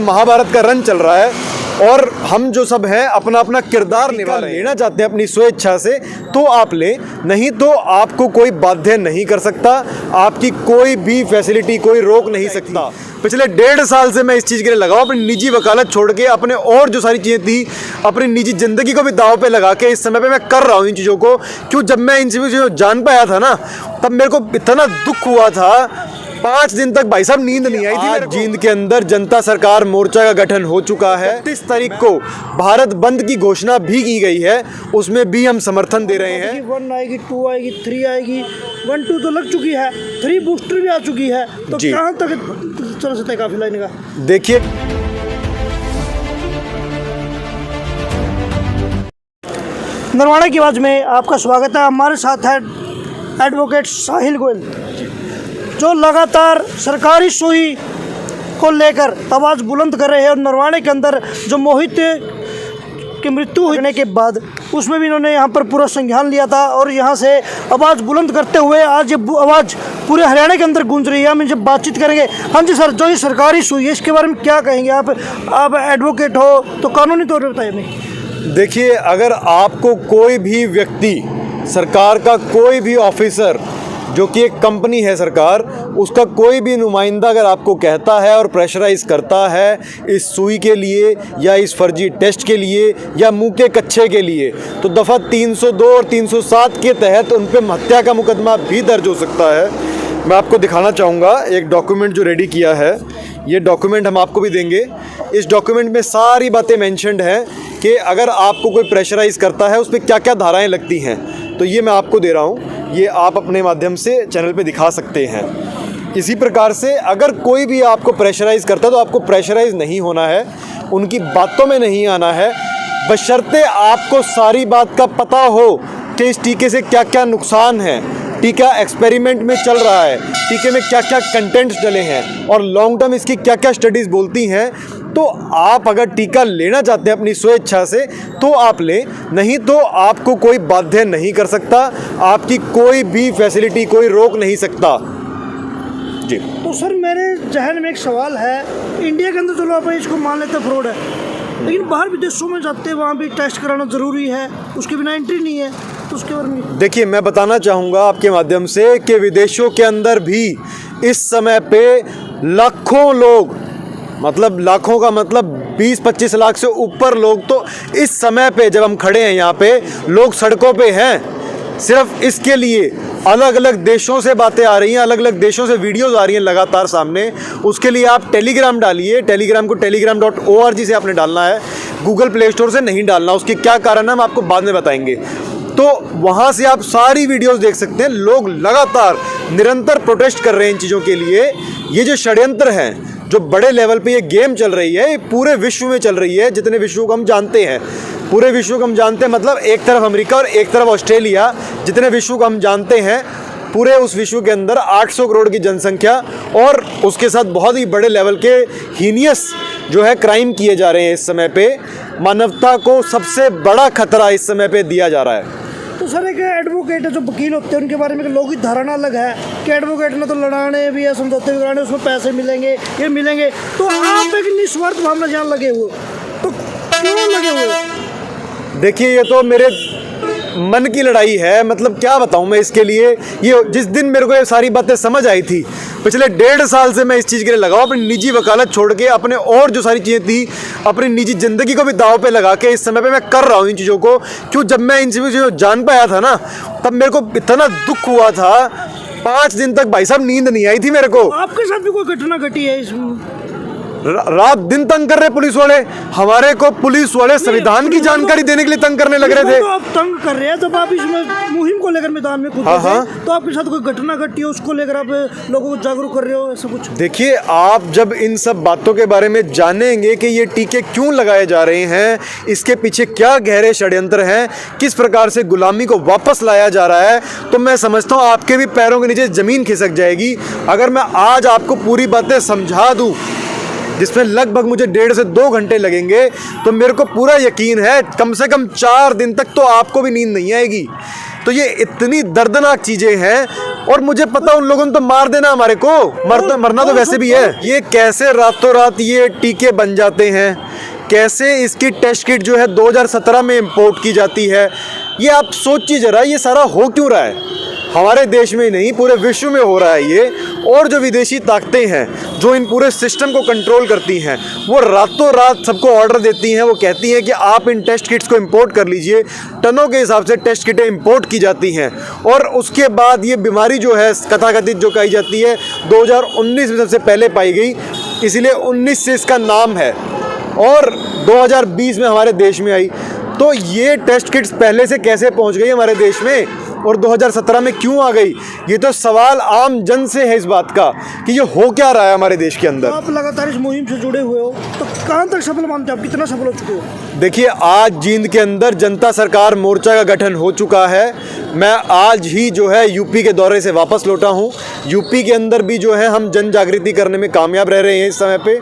महाभारत का रन चल रहा है और हम जो सब हैं अपना अपना किरदार निभा रहे हैं। लेना चाहते हैं अपनी स्वेच्छा से तो आप लें, नहीं तो आपको कोई बाध्य नहीं कर सकता, आपकी कोई भी फैसिलिटी कोई रोक नहीं सकता। पिछले 1.5 साल से मैं इस चीज़ के लिए लगा हूँ, अपनी निजी वकालत छोड़ के अपने और जो सारी चीज़ें थी अपनी निजी ज़िंदगी को भी दाव पे लगा के इस समय पे मैं कर रहा हूँ इन चीज़ों को। क्यों, जब मैं इन चीज़ों को जान पाया था ना, तब मेरे को इतना दुख हुआ था, 5 दिन तक भाई साहब नींद नहीं आई थी। आज जींद के अंदर जनता सरकार मोर्चा का गठन हो चुका है। 30 तारीख को भारत बंद की घोषणा भी की गई है, उसमें भी हम समर्थन दे रहे हैं। 1 आएगी, 2 आएगी, 3 आएगी, 1 2 तो लग चुकी है, 3 बूस्टर भी आ चुकी है, तो कहाँ तक चल सकता है काफिला इनका? देखिए, नरवाना की आवाज़ में आपका स्वागत है। हमारे साथ है एडवोकेट साहिल गोयल, जो लगातार सरकारी सुई को लेकर आवाज़ बुलंद कर रहे हैं। और नरवाने के अंदर जो मोहित की मृत्यु होने के बाद उसमें भी इन्होंने यहाँ पर पूरा संज्ञान लिया था और यहाँ से आवाज़ बुलंद करते हुए आज ये आवाज़ पूरे हरियाणा के अंदर गूंज रही है। हम इनसे बातचीत करेंगे। हाँ जी सर, जो ये सरकारी सुई है इसके बारे में क्या कहेंगे? आप एडवोकेट हो तो कानूनी तौर पर बताइए हमें। देखिए, अगर आपको कोई भी व्यक्ति, सरकार का कोई भी ऑफिसर, जो कि एक कंपनी है सरकार, उसका कोई भी नुमाइंदा अगर आपको कहता है और प्रेशराइज करता है इस सुई के लिए या इस फर्जी टेस्ट के लिए या मुंह के कच्छे के लिए, तो दफ़ा 302 और 307 के तहत उन पर हत्या का मुकदमा भी दर्ज हो सकता है। मैं आपको दिखाना चाहूँगा एक डॉक्यूमेंट जो रेडी किया है। ये डॉक्यूमेंट हम आपको भी देंगे। इस डॉक्यूमेंट में सारी बातें मेंशन्ड हैं कि अगर आपको कोई प्रेशराइज़ करता है उस पर क्या क्या धाराएँ लगती हैं। तो ये मैं आपको दे रहा हूँ, ये आप अपने माध्यम से चैनल पे दिखा सकते हैं। इसी प्रकार से अगर कोई भी आपको प्रेशराइज़ करता है तो आपको प्रेशराइज़ नहीं होना है, उनकी बातों में नहीं आना है, बशर्ते आपको सारी बात का पता हो कि इस टीके से क्या क्या नुकसान है, टीका एक्सपेरिमेंट में चल रहा है, टीके में क्या क्या कंटेंट्स डले हैं और लॉन्ग टर्म इसकी क्या क्या स्टडीज़ बोलती हैं। तो आप अगर टीका लेना चाहते हैं अपनी स्वेच्छा से तो आप लें, नहीं तो आपको कोई बाध्य नहीं कर सकता, आपकी कोई भी फैसिलिटी कोई रोक नहीं सकता जी। तो सर, मेरे जहन में एक सवाल है, इंडिया के अंदर चलो आप इसको मान लेते हैं फ्रॉड है, लेकिन बाहर विदेशों में जाते हैं, वहाँ भी टेस्ट कराना ज़रूरी है, उसके बिना एंट्री नहीं है, तो उसके बारे में देखिए, मैं बताना चाहूँगा आपके माध्यम से कि विदेशों के अंदर भी इस समय पे लाखों लोग, मतलब लाखों का मतलब 20-25 लाख से ऊपर लोग तो इस समय पे जब हम खड़े हैं यहाँ पे लोग सड़कों पे हैं सिर्फ इसके लिए। अलग अलग देशों से बातें आ रही हैं, अलग अलग देशों से वीडियोस आ रही हैं लगातार सामने। उसके लिए आप टेलीग्राम डालिए, टेलीग्राम को telegram.org से आपने डालना है, गूगल प्ले स्टोर से नहीं डालना। उसके क्या कारण है हम आपको बाद में बताएंगे। तो वहाँ से आप सारी वीडियोस देख सकते हैं। लोग लगातार निरंतर प्रोटेस्ट कर रहे हैं इन चीज़ों के लिए। ये जो षड्यंत्र हैं, जो बड़े लेवल पे ये गेम चल रही है, ये पूरे विश्व में चल रही है, जितने विश्व को हम जानते हैं, पूरे विश्व को हम जानते हैं, मतलब एक तरफ अमेरिका और एक तरफ ऑस्ट्रेलिया, जितने विश्व को हम जानते हैं, पूरे उस विश्व के अंदर 800 करोड़ की जनसंख्या और उसके साथ बहुत ही बड़े लेवल के हीनियस जो है क्राइम किए जा रहे हैं। इस समय पे मानवता को सबसे बड़ा खतरा इस समय पे दिया जा रहा है। तो सर, एक एडवोकेट है, जो वकील होते हैं, उनके बारे में लोगों की धारणा अलग है कि एडवोकेट ने तो लड़ाने भी है, समझौते भी कराने, उसमें पैसे मिलेंगे, ये मिलेंगे। तो आप एक निस्वार्थ भावना जान लगे हुए, तो क्यों लगे हुए? देखिए, ये तो मेरे मन की लड़ाई है, मतलब क्या बताऊं मैं इसके लिए। ये जिस दिन मेरे को ये सारी बातें समझ आई थी, पिछले 1.5 साल से मैं इस चीज़ के लिए लगा हूँ, अपनी निजी वकालत छोड़ के अपने और जो सारी चीज़ें थी अपनी निजी ज़िंदगी को भी दाव पे लगा के इस समय पे मैं कर रहा हूँ इन चीज़ों को। क्यों, जब मैं इन चीज़ों को जान पाया था ना, तब मेरे को इतना दुख हुआ था, 5 दिन तक भाई साहब नींद नहीं आई थी मेरे को। आपके साथ भी कोई घटना घटी है इसमें? रात दिन तंग कर रहे पुलिस वाले हमारे को, पुलिस वाले संविधान की जानकारी देने के लिए तंग करने लग रहे थे। तो आप तंग कर रहे हैं, जब आप इसमें मुहिम को लेकर मैदान में कूदे थे, तो आपके साथ कोई घटना घटी हो, उसको लेकर आप लोगों को जागरूक कर रहे हो, ऐसा कुछ? देखिए, आप जब इन सब बातों के बारे में जानेंगे कि ये टीके क्यों लगाए जा रहे हैं, इसके पीछे क्या गहरे षड्यंत्र हैं, किस प्रकार से गुलामी को वापस लाया जा रहा है, तो मैं समझता हूँ आपके भी पैरों के नीचे ज़मीन खिसक जाएगी। अगर मैं आज आपको पूरी बातें समझा दूँ, जिसमें लगभग मुझे 1.5 से 2 घंटे लगेंगे, तो मेरे को पूरा यकीन है कम से कम 4 दिन तक तो आपको भी नींद नहीं आएगी। तो ये इतनी दर्दनाक चीज़ें हैं और मुझे पता उन लोगों ने तो मार देना हमारे को, मरना तो वैसे भी है। ये कैसे रातों रात ये टीके बन जाते हैं, कैसे इसकी टेस्ट किट जो है 2017 में इंपोर्ट की जाती है, ये आप सोचिए जरा, ये सारा हो क्यों रहा है? हमारे देश में ही नहीं पूरे विश्व में हो रहा है ये। और जो विदेशी ताकतें हैं जो इन पूरे सिस्टम को कंट्रोल करती हैं, वो रातों रात सबको ऑर्डर देती हैं, वो कहती हैं कि आप इन टेस्ट किट्स को इंपोर्ट कर लीजिए। टनों के हिसाब से टेस्ट किटें इंपोर्ट की जाती हैं और उसके बाद ये बीमारी जो है कथाकथित जो कही जाती है 2019 में सबसे पहले पाई गई, इसीलिए 19 से इसका नाम है, और 2020 में हमारे देश में आई। तो ये टेस्ट किट्स पहले से कैसे पहुंच गई हमारे देश में और 2017 में क्यों आ गई? ये तो सवाल आम जन से है इस बात का कि ये हो क्या रहा है हमारे देश के अंदर। तो आप लगातार इस मुहिम से जुड़े हुए हो, तो कहाँ तक सफल मानते हो आप, कितना सफल हो चुके हो? देखिए, आज जींद के अंदर जनता सरकार मोर्चा का गठन हो चुका है। मैं आज ही जो है यूपी के दौरे से वापस लौटा हूँ। यूपी के अंदर भी जो है हम जन जागृति करने में कामयाब रह रहे हैं इस समय पे।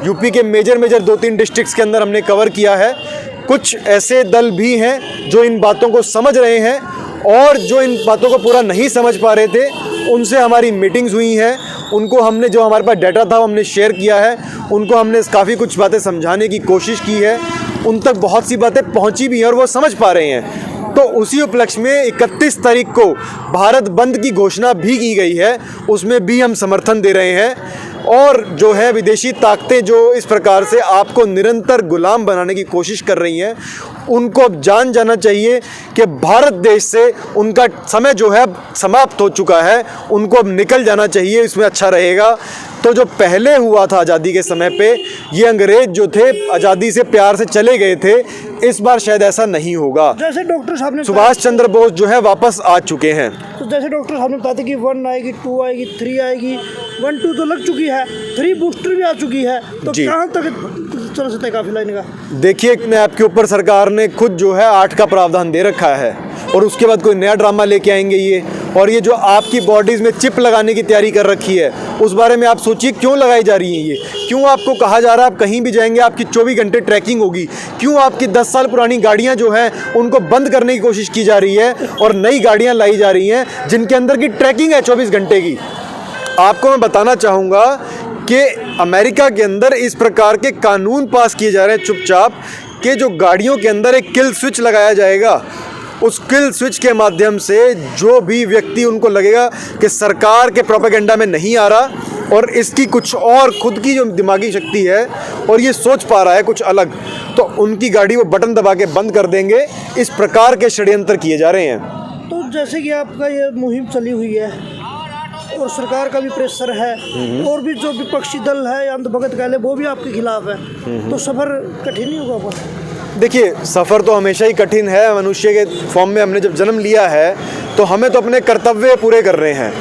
यूपी के मेजर 2-3 डिस्ट्रिक्ट्स के अंदर हमने कवर किया है। कुछ ऐसे दल भी हैं जो इन बातों को समझ रहे हैं और जो इन बातों को पूरा नहीं समझ पा रहे थे, उनसे हमारी मीटिंग्स हुई हैं। उनको हमने जो हमारे पास डाटा था वो हमने शेयर किया है। उनको हमने काफ़ी कुछ बातें समझाने की कोशिश की है। उन तक बहुत सी बातें पहुंची भी हैं और वो समझ पा रहे हैं। तो उसी उपलक्ष्य में 31 तारीख को भारत बंद की घोषणा भी की गई है, उसमें भी हम समर्थन दे रहे हैं। और जो है विदेशी ताकतें जो इस प्रकार से आपको निरंतर गुलाम बनाने की कोशिश कर रही हैं, उनको अब जान जाना चाहिए कि भारत देश से उनका समय जो है समाप्त हो चुका है। उनको अब निकल जाना चाहिए, इसमें अच्छा रहेगा। तो जो पहले हुआ था आज़ादी के समय पे, ये अंग्रेज जो थे आज़ादी से प्यार से चले गए थे, इस बार शायद ऐसा नहीं होगा। जैसे डॉक्टर साहब ने सुभाष चंद्र बोस जो है वापस आ चुके हैं। तो जैसे डॉक्टर साहब ने बताया था कि 1 आएगी, 2 आएगी, 3 आएगी, 1, 2 तो लग चुकी है, 3 बूस्टर भी आ चुकी है, तो कहाँ तक चल सकता है काफिला इनका? देखिए, ऐप के ऊपर सरकार ने खुद जो है 8 का प्रावधान दे रखा है और उसके बाद कोई नया ड्रामा लेके आएंगे ये। और ये जो आपकी बॉडीज़ में चिप लगाने की तैयारी कर रखी है, उस बारे में आप सोचिए क्यों लगाई जा रही है ये? क्यों आपको कहा जा रहा है आप कहीं भी जाएंगे आपकी 24 घंटे ट्रैकिंग होगी? क्यों आपकी 10 साल पुरानी गाड़ियां जो हैं उनको बंद करने की कोशिश की जा रही है और नई गाड़ियां लाई जा रही हैं जिनके अंदर की ट्रैकिंग है 24 घंटे की? आपको मैं बताना चाहूँगा कि अमेरिका के अंदर इस प्रकार के कानून पास किए जा रहे हैं चुपचाप, कि जो गाड़ियों के अंदर एक किल स्विच लगाया जाएगा। उस किल स्विच के माध्यम से जो भी व्यक्ति उनको लगेगा कि सरकार के प्रोपेगेंडा में नहीं आ रहा और इसकी कुछ और खुद की जो दिमागी शक्ति है और ये सोच पा रहा है कुछ अलग, तो उनकी गाड़ी वो बटन दबा के बंद कर देंगे। इस प्रकार के षड्यंत्र किए जा रहे हैं। तो जैसे कि आपका ये मुहिम चली हुई है और सरकार का भी प्रेशर है और भी जो विपक्षी दल है या अंधभगत कह ले वो भी आपके खिलाफ है, तो सफ़र कठिन नहीं होगा आपका? देखिए, सफ़र तो हमेशा ही कठिन है। मनुष्य के फॉर्म में हमने जब जन्म लिया है तो हमें तो अपने कर्तव्य पूरे कर रहे हैं।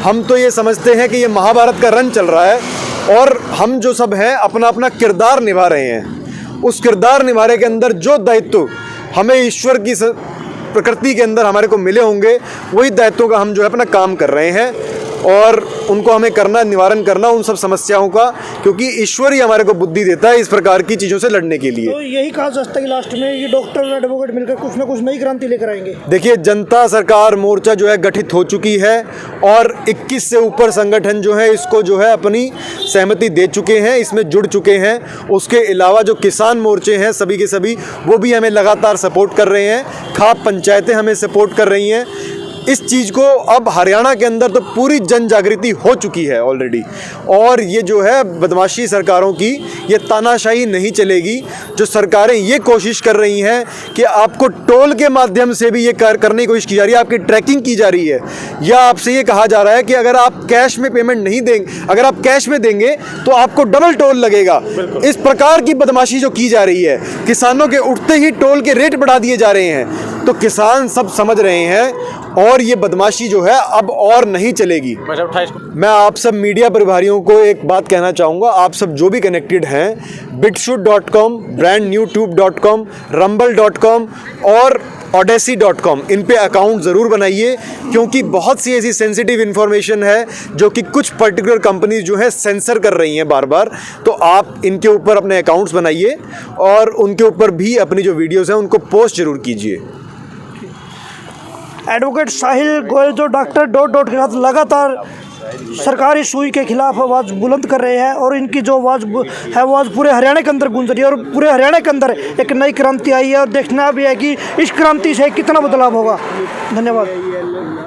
हम तो ये समझते हैं कि ये महाभारत का रन चल रहा है और हम जो सब हैं अपना अपना किरदार निभा रहे हैं। उस किरदार निभाने के अंदर जो दायित्व हमें ईश्वर की प्रकृति के अंदर हमारे को मिले होंगे, वही दायित्वों का हम जो है अपना काम कर रहे हैं और उनको हमें करना, निवारण करना उन सब समस्याओं का, क्योंकि ईश्वर ही हमारे को बुद्धि देता है इस प्रकार की चीज़ों से लड़ने के लिए। तो यही कहा जा सकता है कि लास्ट में ये डॉक्टर और एडवोकेट मिलकर कुछ ना कुछ नई क्रांति लेकर आएंगे। देखिए, जनता सरकार मोर्चा जो है गठित हो चुकी है और 21 से ऊपर संगठन जो है इसको जो है अपनी सहमति दे चुके हैं, इसमें जुड़ चुके हैं। उसके अलावा जो किसान मोर्चे हैं सभी के सभी, वो भी हमें लगातार सपोर्ट कर रहे हैं। खाप पंचायतें हमें सपोर्ट कर रही हैं। इस चीज़ को अब हरियाणा के अंदर तो पूरी जन जागृति हो चुकी है ऑलरेडी। और ये जो है बदमाशी सरकारों की, ये तानाशाही नहीं चलेगी। जो सरकारें ये कोशिश कर रही हैं कि आपको टोल के माध्यम से भी ये करने की कोशिश की जा रही है, आपकी ट्रैकिंग की जा रही है, या आपसे ये कहा जा रहा है कि अगर आप कैश में पेमेंट नहीं देंगे, अगर आप कैश में देंगे तो आपको डबल टोल लगेगा। इस प्रकार की बदमाशी जो की जा रही है, किसानों के उठते ही टोल के रेट बढ़ा दिए जा रहे हैं। तो किसान सब समझ रहे हैं और ये बदमाशी जो है अब और नहीं चलेगी। मैं आप सब मीडिया प्रभारियों को एक बात कहना चाहूँगा, आप सब जो भी कनेक्टेड हैं, bitshoot.com, brandnewtube.com, rumble.com और odyssey.com, इन पे अकाउंट ज़रूर बनाइए, क्योंकि बहुत सी ऐसी सेंसिटिव इन्फॉर्मेशन है जो कि कुछ पर्टिकुलर कंपनीज जो है सेंसर कर रही हैं बार बार। तो आप इनके ऊपर अपने अकाउंट्स बनाइए और उनके ऊपर भी अपनी जो वीडियोज़ हैं उनको पोस्ट ज़रूर कीजिए। एडवोकेट साहिल गोयल जो डॉक्टर डॉट के साथ लगातार सरकारी सुई के खिलाफ आवाज़ बुलंद कर रहे हैं और इनकी जो आवाज़ है वो आज पूरे हरियाणा के अंदर गूंज रही है और पूरे हरियाणा के अंदर एक नई क्रांति आई है और देखना भी है कि इस क्रांति से कितना बदलाव होगा। धन्यवाद।